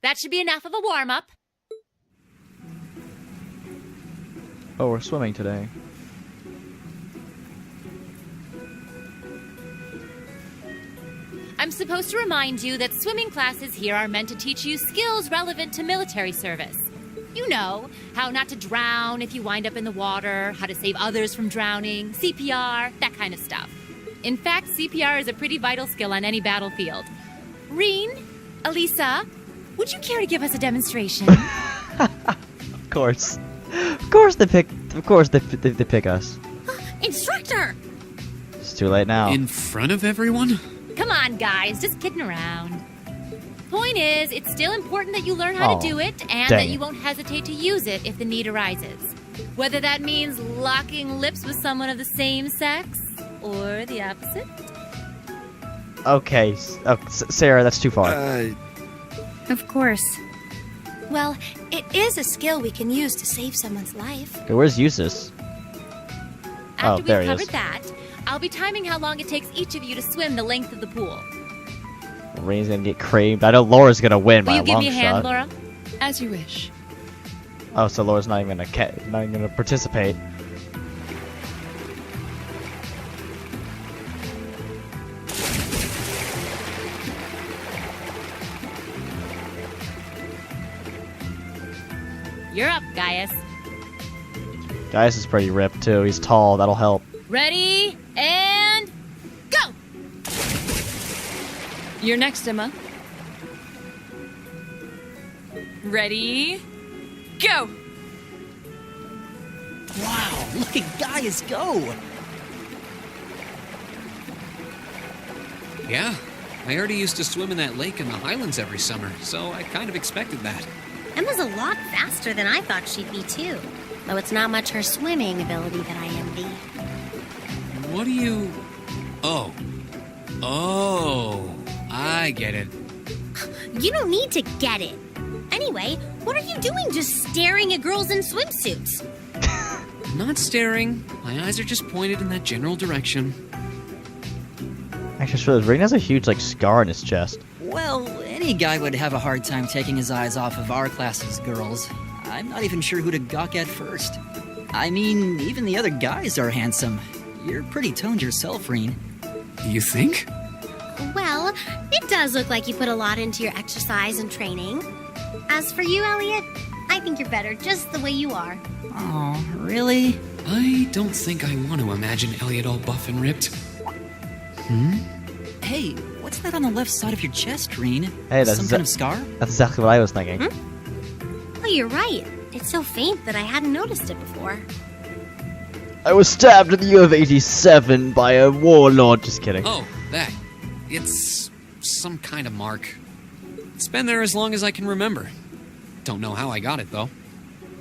That should be enough of a warm-up. Oh, we're swimming today. I'm supposed to remind you that swimming classes here are meant to teach you skills relevant to military service. You know, how not to drown if you wind up in the water, how to save others from drowning, CPR, that kind of stuff. In fact, CPR is a pretty vital skill on any battlefield. Rean, Elisa, would you care to give us a demonstration? Of course. Of course they pick us. Instructor! It's too late now. In front of everyone? Come on, guys, just kidding around. Point is, it's still important that you learn how to do it, and that you won't hesitate to use it if the need arises. Whether that means locking lips with someone of the same sex, or the opposite. Okay, Sarah, that's too far. Of course. Well, it is a skill we can use to save someone's life. Okay, where's Eustace? After there we've he covered is. that, I'll be timing how long it takes each of you to swim the length of the pool. Rain's gonna get creamed. I know Laura's gonna win Will by you a give long me a hand, shot. Laura? As you wish. Oh, so Laura's not even gonna participate. You're up, Gaius. Gaius is pretty ripped too. He's tall. That'll help. Ready, and go! You're next, Emma. Ready? Go! Wow, look at Gaius go! Yeah. I already used to swim in that lake in the Highlands every summer, so I kind of expected that. Emma's a lot faster than I thought she'd be, too. Though it's not much her swimming ability that I envy. What do you... Oh, I get it. You don't need to get it. Anyway, what are you doing just staring at girls in swimsuits? Not staring. My eyes are just pointed in that general direction. Actually, sure, Rain has a huge scar on his chest. Well, any guy would have a hard time taking his eyes off of our class's girls. I'm not even sure who to gawk at first. I mean, even the other guys are handsome. You're pretty toned yourself, Rean. You think? Well, it does look like you put a lot into your exercise and training. As for you, Elliot, I think you're better just the way you are. Oh, really? I don't think I want to imagine Elliot all buff and ripped. Hey, what's that on the left side of your chest, Rean? Hey, that's some kind of scar? That's exactly what I was thinking. Oh, you're right. It's so faint that I hadn't noticed it before. I was stabbed in the year of 87 by a warlord. Just kidding. Oh, that. It's some kind of mark. It's been there as long as I can remember. Don't know how I got it, though.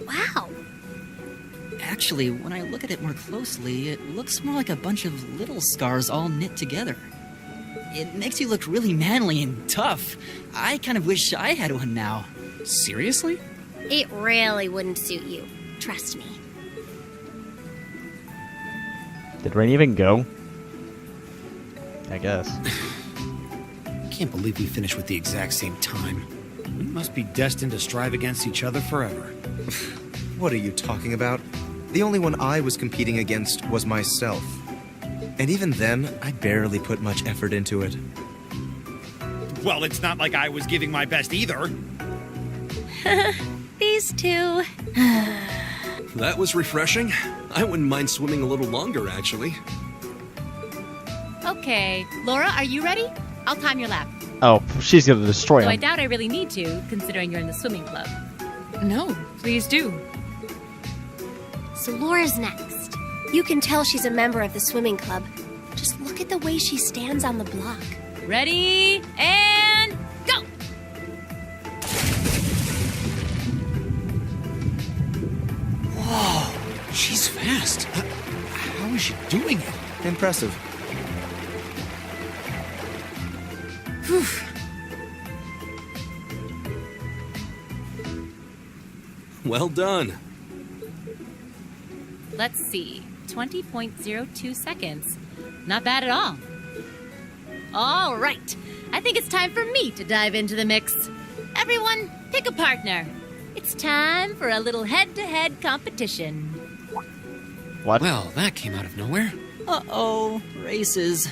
Wow. Actually, when I look at it more closely, it looks more like a bunch of little scars all knit together. It makes you look really manly and tough. I kind of wish I had one now. Seriously? It really wouldn't suit you. Trust me. Did Rain even go? I guess. Can't believe we finished with the exact same time. We must be destined to strive against each other forever. What are you talking about? The only one I was competing against was myself. And even then, I barely put much effort into it. Well, it's not like I was giving my best either. These two. That was refreshing. I wouldn't mind swimming a little longer, actually. Okay, Laura, are you ready? I'll time your lap. Oh, she's gonna destroy Though I him. doubt I really need to, considering you're in the swimming club. No, please do. So Laura's next. You can tell she's a member of the swimming club. Just look at the way she stands on the block. Ready, and go! Whoa, she's fast. How is she doing it? Impressive. Well done. Let's see, 20.02 seconds. Not bad at all. All right, I think it's time for me to dive into the mix. Everyone, pick a partner. It's time for a little head-to-head competition. What? Well, that came out of nowhere. Uh-oh, races.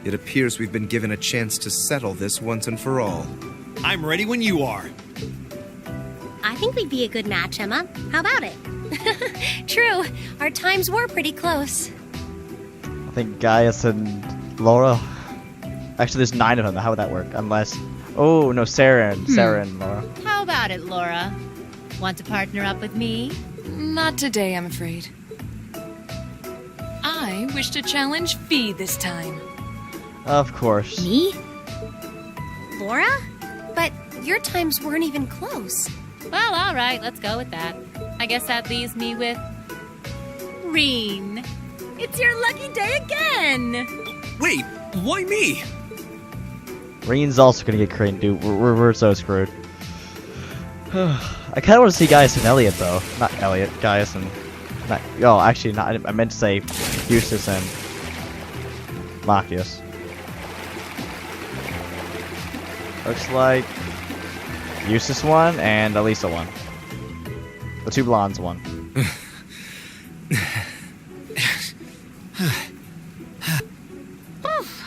It appears we've been given a chance to settle this once and for all. I'm ready when you are. I think we'd be a good match, Emma. How about it? True. Our times were pretty close. I think Gaius and Laura. Actually, there's 9 of them. How would that work? Unless... Oh, no, Sarah and Laura. How about it, Laura? Want to partner up with me? Not today, I'm afraid. I wish to challenge Fee this time. Of course. Me? Laura? But your times weren't even close. Well, all right, let's go with that. I guess that leaves me with... Rean. It's your lucky day again! Wait, why me? Rean's also gonna get cranked, dude. We're so screwed. I kinda wanna see Gaius and Elliot, though. Not Elliot, Gaius and... Not, oh, actually, not. I meant to say Eustace and... Marcus. Looks like... Eustace won, and Elisa won. The 2 blondes won.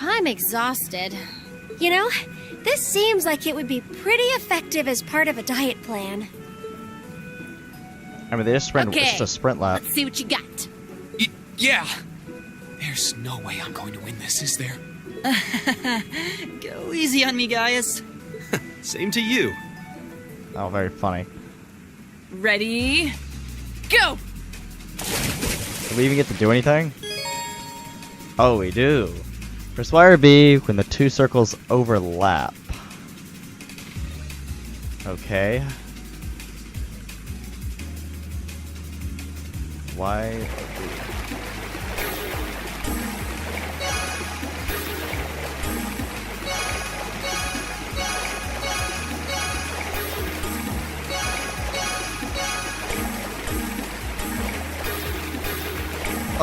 I'm exhausted. You know, this seems like it would be pretty effective as part of a diet plan. I mean, they just sprint. Okay. It's just a sprint lap. Let's see what you got. Yeah. There's no way I'm going to win this, is there? Go easy on me, Gaius. Same to you. Oh, very funny. Ready? Go! Do we even get to do anything? Oh, we do. Press Y or B when the 2 circles overlap. Okay. Y or B.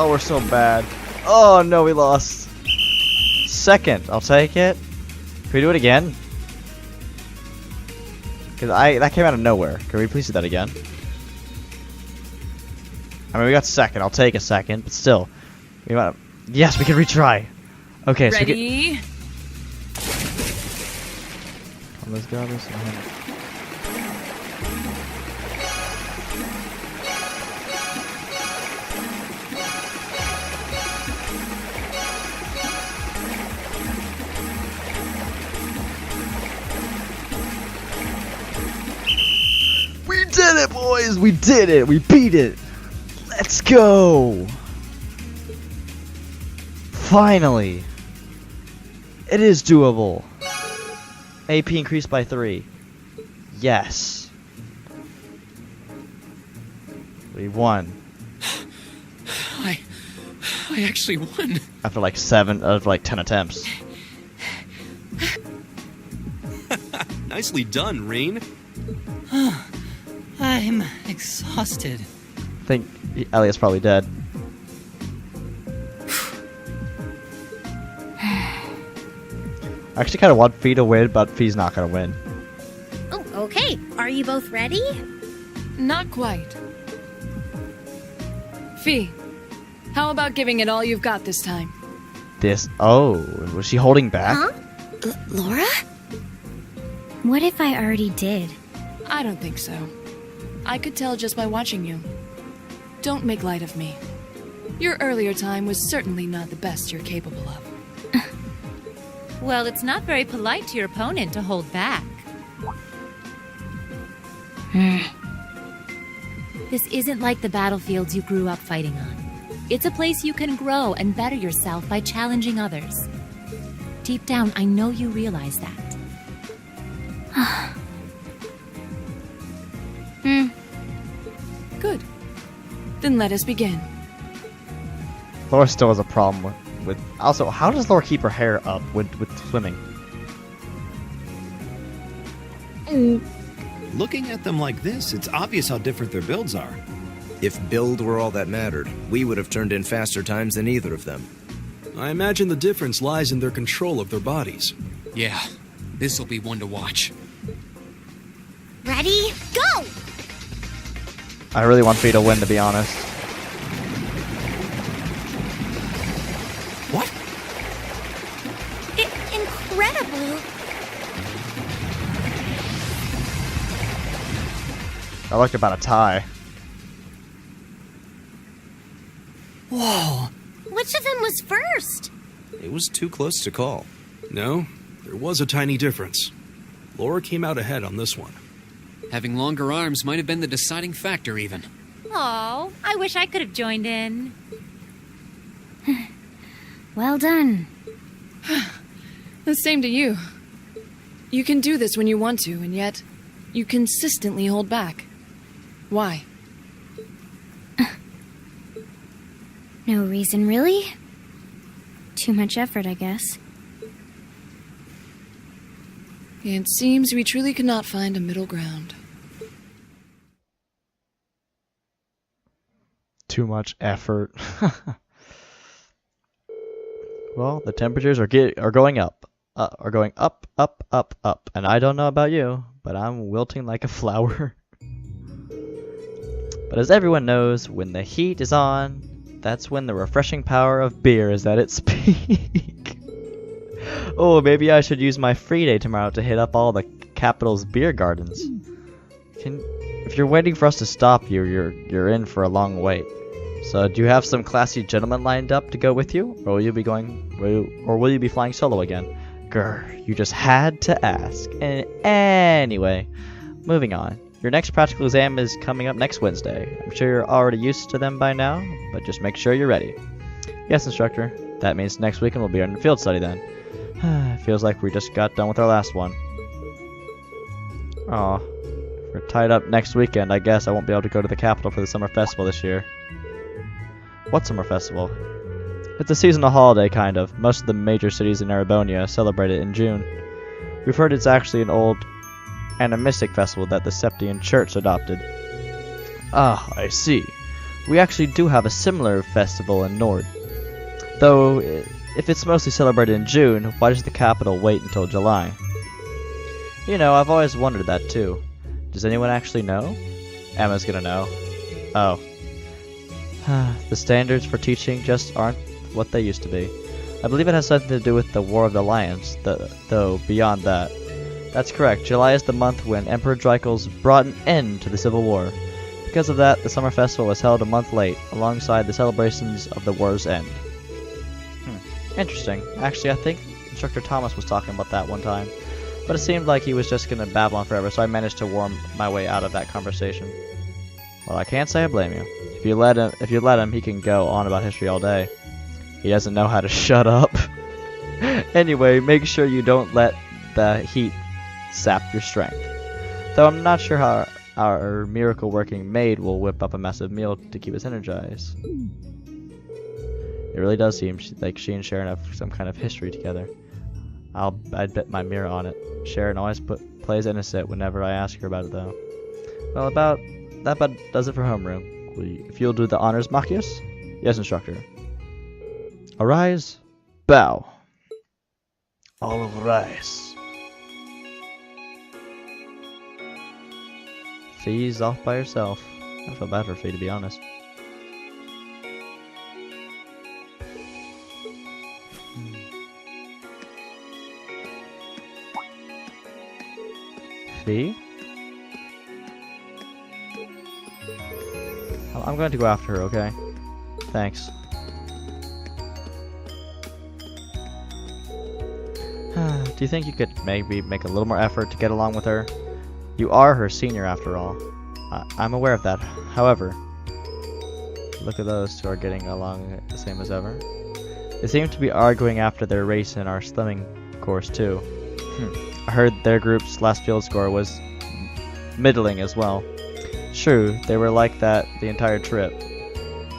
Oh, we're so bad. Oh no, we lost. Second, I'll take it. Can we do it again? Cause that came out of nowhere. Can we please do that again? I mean, we got second. I'll take a second, but still, we want. Yes, we can retry. Okay, so Ready? let's go. We did it, boys! We did it! We beat it! Let's go! Finally! It is doable! AP increased by 3. Yes. We won. I actually won. After like 7 out of like 10 attempts. Nicely done, Rean. I'm exhausted. I think Elliot's probably dead. I actually kind of want Fee to win, but Fee's not going to win. Oh, okay. Are you both ready? Not quite. Fee, how about giving it all you've got this time? Oh, was she holding back? Huh? Laura? What if I already did? I don't think so. I could tell just by watching you. Don't make light of me. Your earlier time was certainly not the best you're capable of. Well, it's not very polite to your opponent to hold back. This isn't like the battlefields you grew up fighting on. It's a place you can grow and better yourself by challenging others. Deep down, I know you realize that. Good. Then let us begin. Laura still has a problem with... Also, how does Laura keep her hair up with swimming? Looking at them like this, it's obvious how different their builds are. If build were all that mattered, we would have turned in faster times than either of them. I imagine the difference lies in their control of their bodies. Yeah. This'll be one to watch. Ready? Go! I really want Fee to win, to be honest. What? Incredible. I looked about a tie. Whoa. Which of them was first? It was too close to call. No, there was a tiny difference. Laura came out ahead on this one. Having longer arms might have been the deciding factor, even. Oh, I wish I could have joined in. Well done. The same to you. You can do this when you want to, and yet you consistently hold back. Why? No reason, really. Too much effort, I guess. It seems we truly cannot find a middle ground. Too much effort. Well, the temperatures are going up. Are going up, up, up, up. And I don't know about you, but I'm wilting like a flower. But as everyone knows, when the heat is on, that's when the refreshing power of beer is at its peak. Oh, maybe I should use my free day tomorrow to hit up all the capital's beer gardens. If you're waiting for us to stop you, you're in for a long wait. So, do you have some classy gentlemen lined up to go with you, or will you be flying solo again? Grr, you just had to ask. Anyway, moving on. Your next practical exam is coming up next Wednesday. I'm sure you're already used to them by now, but just make sure you're ready. Yes, instructor. That means next weekend will be our field study then. Feels like we just got done with our last one. Aw. If we're tied up next weekend, I guess I won't be able to go to the capital for the summer festival this year. What summer festival? It's a seasonal holiday, kind of. Most of the major cities in Erebonia celebrate it in June. We've heard it's actually an old animistic festival that the Septian Church adopted. Ah, I see. We actually do have a similar festival in Nord. Though, if it's mostly celebrated in June, why does the capital wait until July? You know, I've always wondered that too. Does anyone actually know? Emma's gonna know. Oh. The standards for teaching just aren't what they used to be. I believe it has something to do with the War of the Lions, though beyond that. That's correct, July is the month when Emperor Dreikel's brought an end to the Civil War. Because of that, the summer festival was held a month late, alongside the celebrations of the war's end. Interesting. Actually, I think Instructor Thomas was talking about that one time. But it seemed like he was just gonna babble on forever, so I managed to worm my way out of that conversation. Well, I can't say I blame you. If you let him, he can go on about history all day. He doesn't know how to shut up. Anyway, make sure you don't let the heat sap your strength. Though I'm not sure how our miracle-working maid will whip up a massive meal to keep us energized. It really does seem like she and Sharon have some kind of history together. I'd bet my mirror on it. Sharon always plays innocent whenever I ask her about it, though. Well, that about does it for homeroom. If you'll do the honors, Machias? Yes, instructor. Arise, bow. All rise. Fee's off by herself. I feel bad for Fee, to be honest. Fee? I'm going to go after her, okay? Thanks. Do you think you could maybe make a little more effort to get along with her? You are her senior after all. I'm aware of that. However, look at those two are getting along the same as ever. They seem to be arguing after their race in our slimming course too. I heard their group's last field score was middling as well. True, they were like that the entire trip.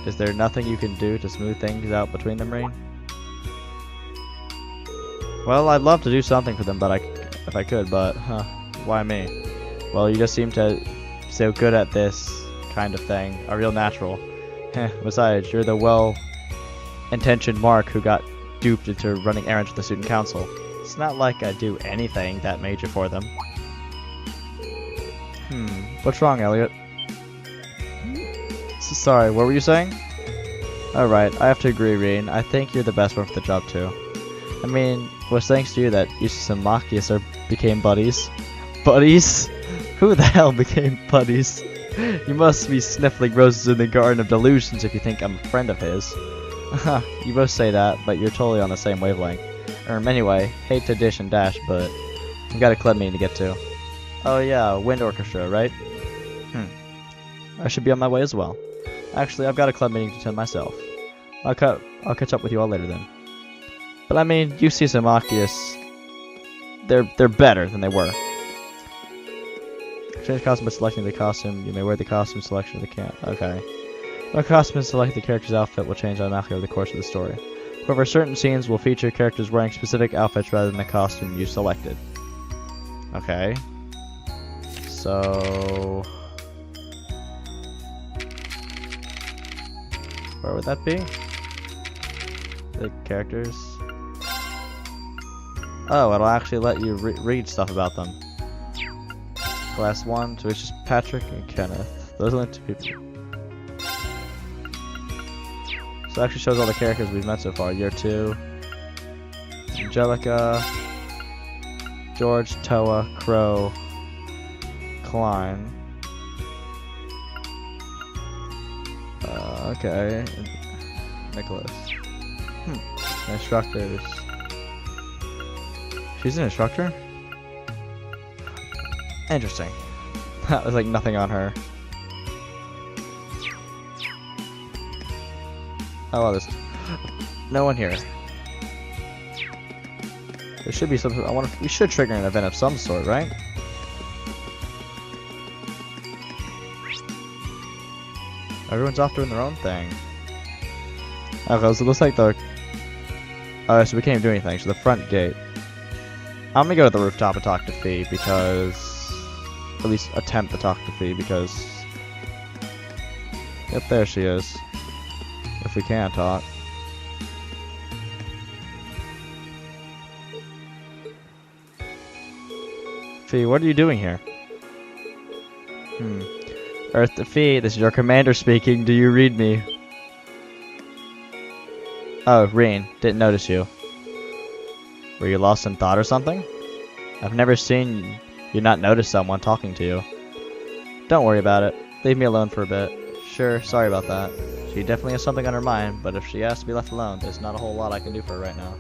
Is there nothing you can do to smooth things out between them, Rean? Well, I'd love to do something for them, but if I could, but why me? Well, you just seem to so good at this kind of thing, a real natural. Besides, you're the well-intentioned Mark who got duped into running errands for the student council. It's not like I do anything that major for them. What's wrong, Elliot? Sorry, what were you saying? Alright, I have to agree, Rean. I think you're the best one for the job, too. I mean, it was thanks to you that Eustace and Machias became buddies. Buddies? Who the hell became buddies? You must be sniffling roses in the Garden of Delusions if you think I'm a friend of his. You both say that, but you're totally on the same wavelength. Anyway, hate to dish and dash, but I've got a club meeting to get to. Oh yeah, wind orchestra, right? I should be on my way as well. Actually, I've got a club meeting to attend myself. I'll catch up with you all later then. But I mean, Eustace and Machias, they're better than they were. Change costume by selecting the costume. You may wear the costume selection of the camp. Okay. When a costume is selected, the character's outfit will change automatically over the course of the story. However, certain scenes will feature characters wearing specific outfits rather than the costume you selected. Okay. So... where would that be? The characters? Oh, it'll actually let you read stuff about them. Class 1, so it's just Patrick and Kenneth. Those are the two people. So it actually shows all the characters we've met so far. Year 2, Angelica, George, Toa, Crow, Klein. Okay. Nicholas. Instructors. She's an instructor? Interesting. That was like nothing on her. Oh, well, there's no one here. There should be something. We should trigger an event of some sort, right? Everyone's off doing their own thing. Okay, so it looks like the... Alright, so we can't even do anything. So the front gate. I'm gonna go to the rooftop and talk to Fee because... at least attempt to talk to Fee because... Yep, there she is. If we can talk. Fee, what are you doing here? Earth to Fee, this is your commander speaking. Do you read me? Oh, Rean, didn't notice you. Were you lost in thought or something? I've never seen you not notice someone talking to you. Don't worry about it. Leave me alone for a bit. Sure, sorry about that. She definitely has something on her mind, but if she has to be left alone, there's not a whole lot I can do for her right now.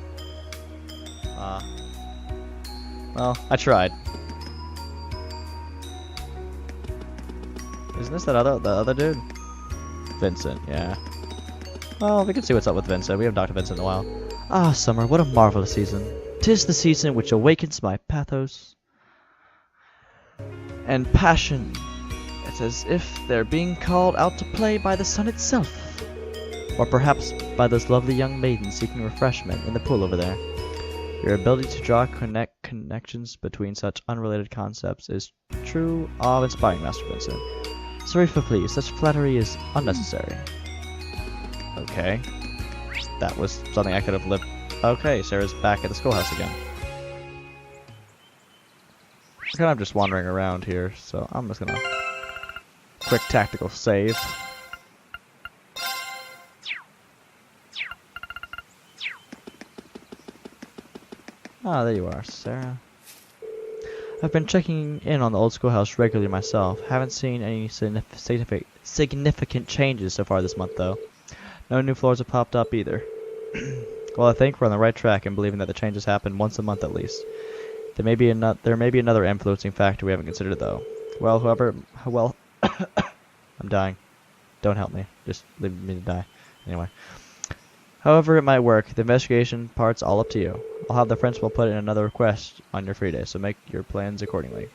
Well, I tried. Isn't this the other dude? Vincent, yeah. Well, we can see what's up with Vincent. We haven't talked to Vincent in a while. Ah, summer, what a marvelous season. 'Tis the season which awakens my pathos and passion. It's as if they're being called out to play by the sun itself. Or perhaps by those lovely young maidens seeking refreshment in the pool over there. Your ability to draw connections between such unrelated concepts is true awe-inspiring, Master Vincent. Sorry for please, such flattery is unnecessary. Okay. That was something I could have lived. Okay, Sarah's back at the schoolhouse again. I'm kind of just wandering around here, so I'm just gonna quick tactical save. Ah, there you are, Sarah. I've been checking in on the old schoolhouse regularly myself. Haven't seen any significant changes so far this month, though. No new floors have popped up either. Well, I think we're on the right track in believing that the changes happen once a month at least. There may be another influencing factor we haven't considered, though. Well, I'm dying. Don't help me. Just leave me to die. Anyway. However it might work, the investigation part's all up to you. I'll have the principal put in another request on your free day, so make your plans accordingly.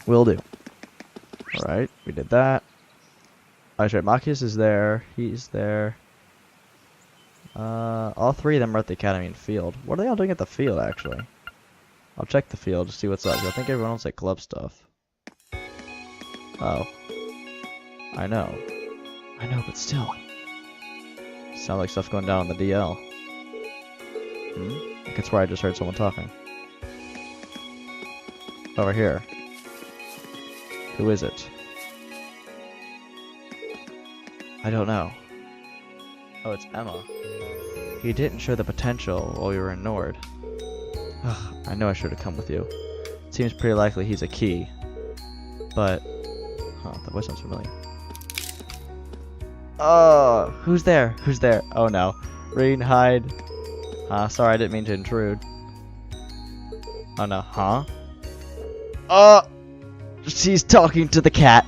Will do. Alright, we did that. Alright, right, Machias is there. He's there. All three of them are at the academy and field. What are they all doing at the field, actually? I'll check the field to see what's up. I think everyone else at club stuff. Oh. I know, but still. Sound like stuff's going down on the DL. I think that's where I just heard someone talking. over here. Who is it? I don't know. Oh, it's Emma. He didn't show the potential while we were in Nord. Ugh, I know I should have come with you. It seems pretty likely he's a key. But... Huh, that voice sounds familiar. Oh, who's there? Who's there? Oh no. Rean, hide. Sorry, I didn't mean to intrude. Oh no, huh? Oh! She's talking to the cat.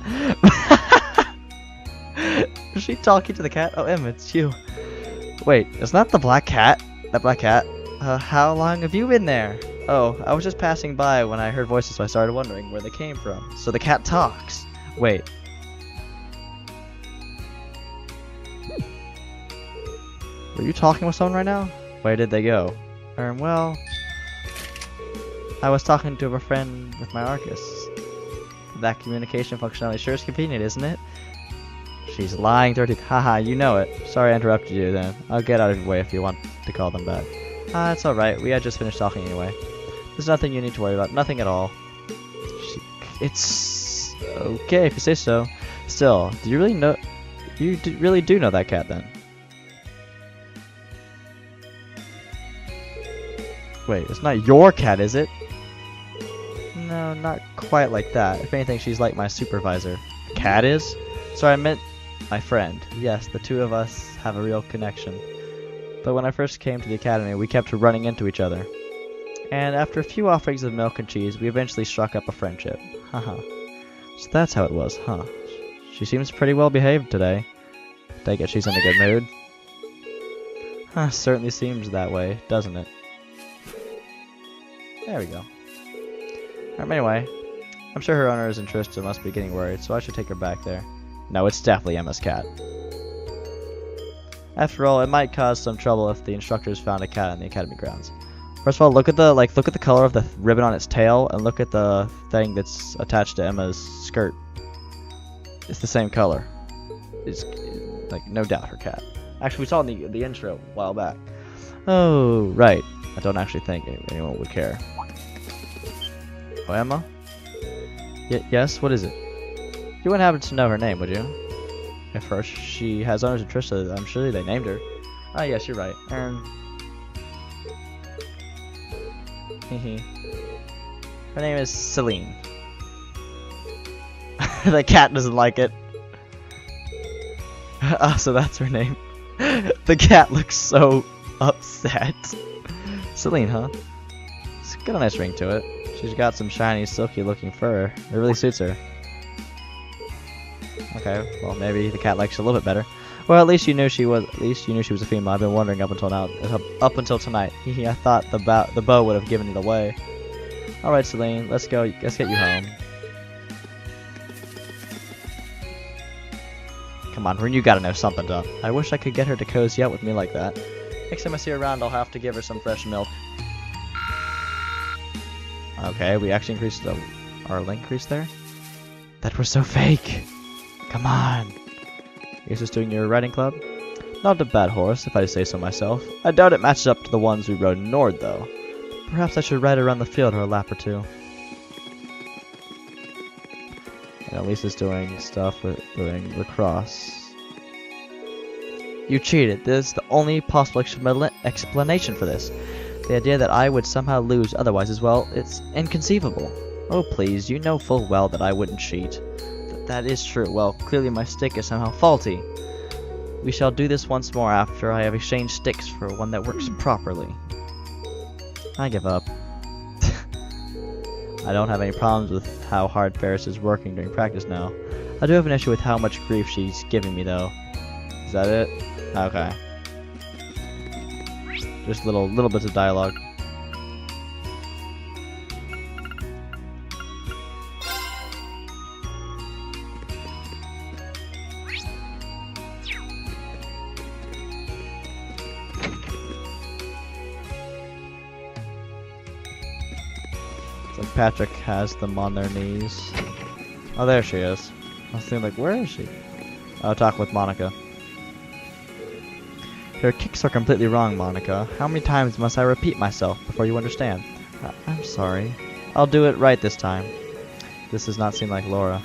Is she talking to the cat? Oh, Emma, it's you. Wait, it's not the black cat. That black cat. How long have you been there? Oh, I was just passing by when I heard voices, so I started wondering where they came from. So the cat talks. Wait. Were you talking with someone right now? Where did they go? Well... I was talking to a friend with my Arcus. That communication functionality sure is convenient, isn't it? She's lying through her teeth. Haha, you know it. Sorry I interrupted you then. I'll get out of your way if you want to call them back. It's alright. We had just finished talking anyway. There's nothing you need to worry about. Nothing at all. It's... okay if you say so. Still, do you really know... You really do know that cat then? Wait, it's not your cat, is it? No, not quite like that. If anything, she's like my supervisor. Cat is? Sorry, I meant my friend. Yes, the two of us have a real connection. But when I first came to the academy, we kept running into each other. And after a few offerings of milk and cheese, we eventually struck up a friendship. Haha. So that's how it was, huh? She seems pretty well behaved today. Take it she's in a good mood. Huh, certainly seems that way, doesn't it? There we go. Anyway, I'm sure her owner is interested and must be getting worried, so I should take her back there. No, it's definitely Emma's cat. After all, it might cause some trouble if the instructors found a cat in the academy grounds. First of all, look at the color of the ribbon on its tail, and look at the thing that's attached to Emma's skirt. It's the same color. It's like no doubt her cat. Actually, we saw in the intro a while back. Oh, right. I don't actually think anyone would care. Oh, Emma? Yes, what is it? You wouldn't happen to know her name, would you? If first she has owners interested, I'm sure they named her. Ah, yes, you're right. Her name is Celine. The cat doesn't like it. Ah, so that's her name. The cat looks so upset. Celine, huh? It's got a nice ring to it. She's got some shiny, silky looking fur. It really suits her. Okay, well maybe the cat likes you a little bit better. Well, at least you knew she was a female. I've been wondering up until tonight. I thought the bow would have given it away. All right, Celine, let's go. Let's get you home. Come on, Rean, you gotta know something's up. I wish I could get her to cozy up with me like that. Next time I see her around, I'll have to give her some fresh milk. Okay, we actually increased our link increase there. That was so fake. Come on. You're just doing your riding club? Not a bad horse, if I say so myself. I doubt it matches up to the ones we rode in Nord, though. Perhaps I should ride around the field or a lap or two. And at least it's doing stuff with doing lacrosse. You cheated. This is the only possible explanation for this. The idea that I would somehow lose otherwise as well, it's inconceivable. Oh please, you know full well that I wouldn't cheat. That is true. Well, clearly my stick is somehow faulty. We shall do this once more after I have exchanged sticks for one that works properly. I give up. I don't have any problems with how hard Ferris is working during practice now. I do have an issue with how much grief she's giving me though. Is that it? Okay. Just little bits of dialogue. Like Patrick has them on their knees. Oh, there she is. I was thinking, like, where is she? I'll talk with Monica. Your kicks are completely wrong, Monica. How many times must I repeat myself before you understand? I'm sorry. I'll do it right this time. This does not seem like Laura.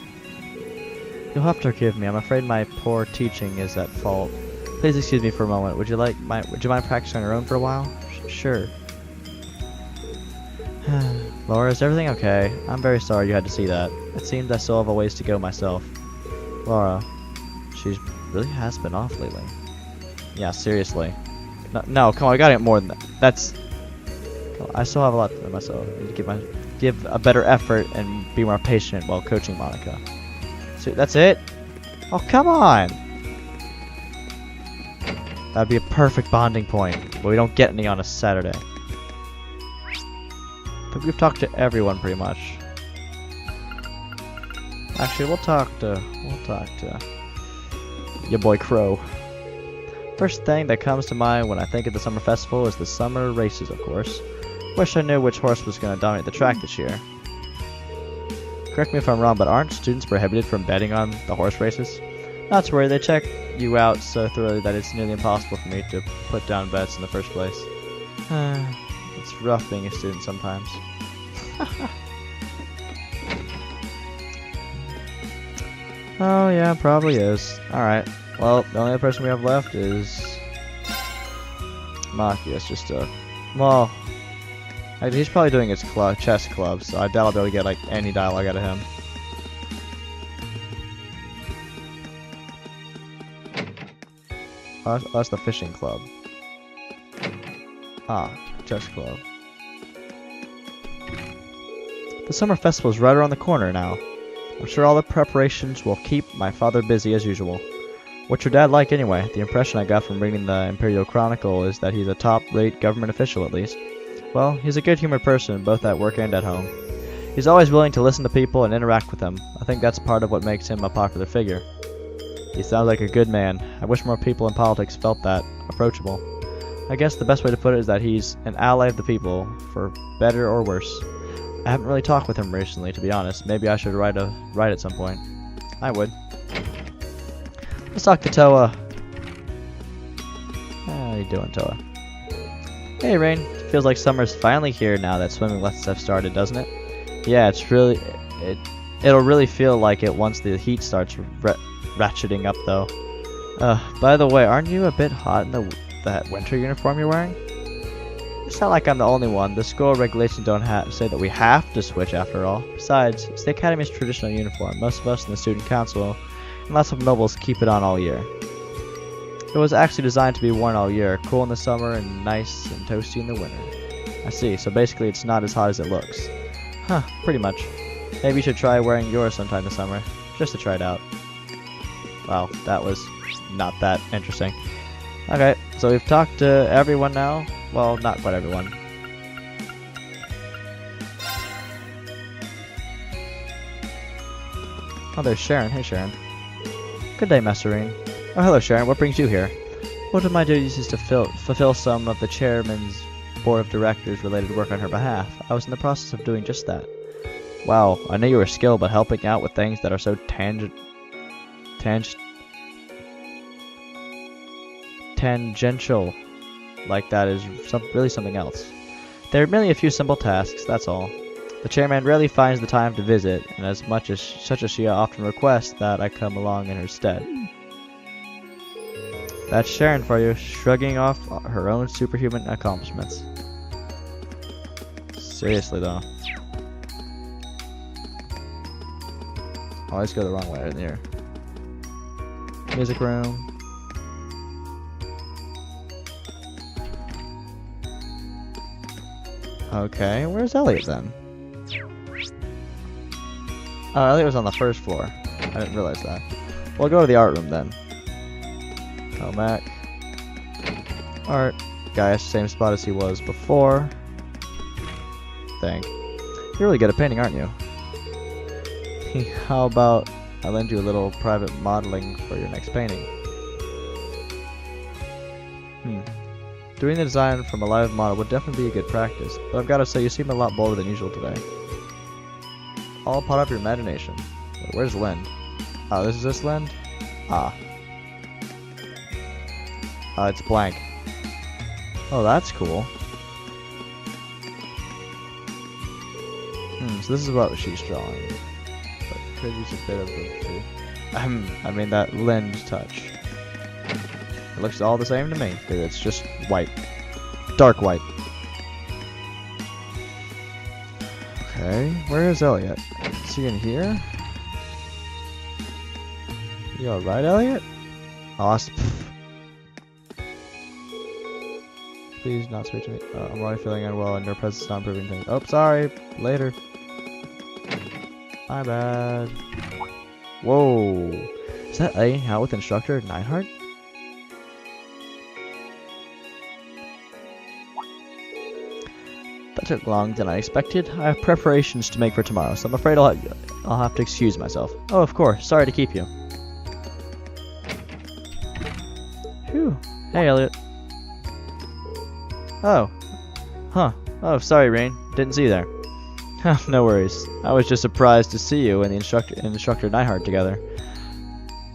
You'll have to forgive me. I'm afraid my poor teaching is at fault. Please excuse me for a moment. Would you mind practicing on your own for a while? Sure. Laura, is everything okay? I'm very sorry you had to see that. It seems I still have a ways to go myself. Laura, she really has been off lately. Yeah, seriously. No, come on, I gotta get more than that. That's... I still have a lot to myself. I need to give a better effort and be more patient while coaching Monica. So that's it? Oh, come on! That'd be a perfect bonding point, but we don't get any on a Saturday. But we've talked to everyone pretty much. Actually, we'll talk to your boy Crow. First thing that comes to mind when I think of the summer festival is the summer races, of course. Wish I knew which horse was going to dominate the track this year. Correct me if I'm wrong, but aren't students prohibited from betting on the horse races? Not to worry, they check you out so thoroughly that it's nearly impossible for me to put down bets in the first place. It's rough being a student sometimes. Oh yeah, probably is. Alright, well, the only other person we have left is... Maki. That's just a... Well... He's probably doing his chess club, so I doubt I'll be able to get like any dialogue out of him. Oh, that's the fishing club. Ah, chess club. The summer festival is right around the corner now. I'm sure all the preparations will keep my father busy as usual. What's your dad like anyway? The impression I got from reading the Imperial Chronicle is that he's a top-rate government official at least. Well, he's a good-humored person, both at work and at home. He's always willing to listen to people and interact with them. I think that's part of what makes him a popular figure. He sounds like a good man. I wish more people in politics felt that approachable. I guess the best way to put it is that he's an ally of the people, for better or worse. I haven't really talked with him recently, to be honest. Maybe I should write at some point. I would. Let's talk to Toa. How you doing, Toa? Hey, Rean. It feels like summer's finally here now that swimming lessons have started, doesn't it? Yeah, it'll really feel like it once the heat starts ratcheting up, though. By the way, aren't you a bit hot in that winter uniform you're wearing? It's not like I'm the only one. The school regulations don't say that we have to switch after all. Besides, it's the Academy's traditional uniform. Most of us in the student council and lots of nobles keep it on all year. It was actually designed to be worn all year, cool in the summer and nice and toasty in the winter. I see, so basically it's not as hot as it looks. Huh, pretty much. Maybe you should try wearing yours sometime this summer, just to try it out. Wow, that was not that interesting. Okay, so we've talked to everyone now. Well, not quite everyone. Oh, there's Sharon. Hey, Sharon. Good day, Master Rean. Oh, hello, Sharon. What brings you here? One of my duties is to fulfill some of the chairman's board of directors related work on her behalf. I was in the process of doing just that. Wow, I knew you were skilled, but helping out with things that are so tangential like that is really something else. There are merely a few simple tasks, that's all. The chairman rarely finds the time to visit, and as she often requests that I come along in her stead. That's Sharon for you, shrugging off her own superhuman accomplishments. Seriously though. Oh, let's go the wrong way in here. Music room. Okay, where's Elliot then? Oh, Elliot was on the first floor. I didn't realize that. We'll go to the art room then. Oh, Mac. Art. Guy, same spot as he was before. You're really good at painting, aren't you? How about I lend you a little private modeling for your next painting? Doing the design from a live model would definitely be a good practice, but I've got to say you seem a lot bolder than usual today. All part of your imagination. Wait, where's Lind? Oh, this Lind? Ah. It's blank. Oh, that's cool. So this is what she's drawing. But could use a bit of the... I mean, that lens touch. It looks all the same to me, because it's just white. Dark white. Okay, where is Elliot? Is he in here? You alright, Elliot? Awesome. Please not speak to me. I'm already feeling unwell and your presence is not improving things. Oh, sorry. Later. My bad. Whoa. Is that Elliot out with instructor Neidhart? That took longer than I expected. I have preparations to make for tomorrow, so I'm afraid I'll have to excuse myself. Oh, of course. Sorry to keep you. Phew. Hey, Elliot. Oh. Huh. Oh, sorry, Rean. Didn't see you there. No worries. I was just surprised to see you and the instructor Neidhart together.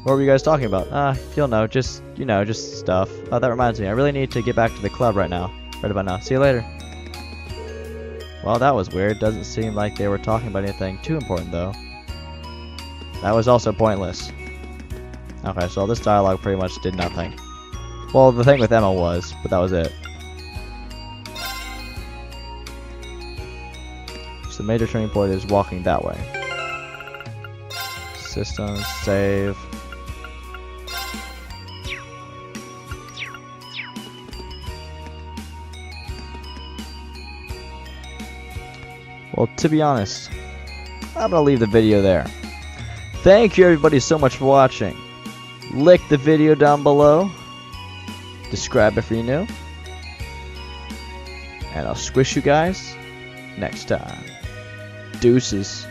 What were you guys talking about? You'll know. Just stuff. Oh, that reminds me. I really need to get back to the club right now. Right about now. See you later. Well, that was weird. Doesn't seem like they were talking about anything too important, though. That was also pointless. Okay, so all this dialogue pretty much did nothing. Well, the thing with Emma was, but that was it. So the major turning point is walking that way. System, save. Well, to be honest, I'm gonna leave the video there. Thank you everybody so much for watching. Like the video down below. Subscribe if you're new. And I'll squish you guys next time. Deuces.